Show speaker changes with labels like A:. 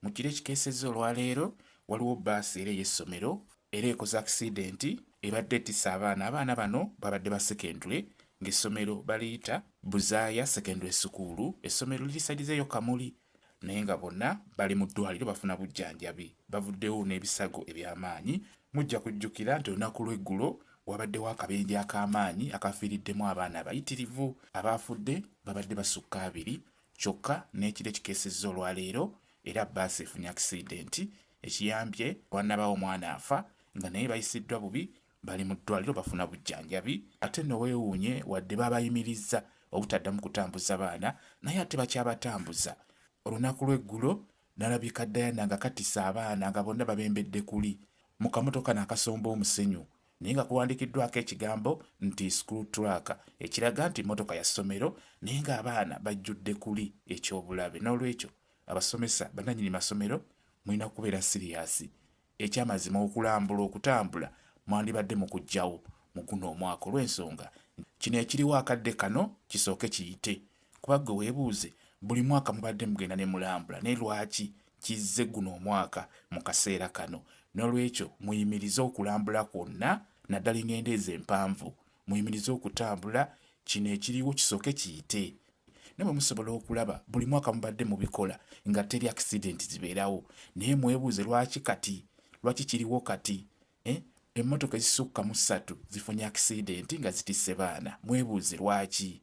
A: Mu kiro ekikeesezza olwaleero waliwo bbaasi era ey'essomero era ekoze akisidenti ebadde etisse abaana bano babadde ba secondary ng'essomero baliyita Buzaaya Secondary School. Essomero lirisalizeeyo Kamuli naye nga bonna bali mu ddwaliro bafuna bujjanjabi, bavuddewo n'ebisago eby'amaanyi. Mujja kujjukira nti olunaku lw'eggulo wabaddewo akabenje ak'amaanyi akafiiriddemu abaana abayitirivu abaafudde babadde basukka 2 kyokka n'ekiro ekikeesezza olwaleero era bbaasi efunye akisidenti ekiyambye wannabawo omwana afa nga naye bayisiddwa bubi bali mu ddwaliro bafuna bujjanjabi. Ate nno weewuunye wadde babayimirizza obutaddamu kutambuza baana naye ate bakyabatambuza. Olunaku lw'eggulo nalabika Diana nga katisa abaana nga bonna babembedde kuli mu kamotoka n'akasomba omusenyu naye nga kuwandiikiddwako ekigambo nti school truck ekiraga nti mmotoka ya ssomero naye ng'abaana bajjudde kuli ekyobulabe. N'olwekyo abasomesa bannannyini masomero mulina kubeera siriyasi. Ekyamazima okulambula okutambula mwandibadde mu kuggyawo mu guno omwaka olw'ensonga kino ekiriwo akadde kano kisooke kiyite. Kuba ggwe weebuuze buli mwaka mubadde mugenda ne mulambula naye lwaki kizze guno omwaka mu kaseera kano? N'olwekyo muyimirize okulambula kwonna naddala engendo ezo empanvu muyimirize okutambula kino ekiriwo kisooke kiyite. Naye musobola okulaba buli mwaka mubadde mubikola nga teri akisidenti zibeerawo naye mwebuuze lwaki kiriwo kati emmotoka ezisukka mu 3 zifunye akisidenti nga zitisse baana. Mwebuuze lwaki?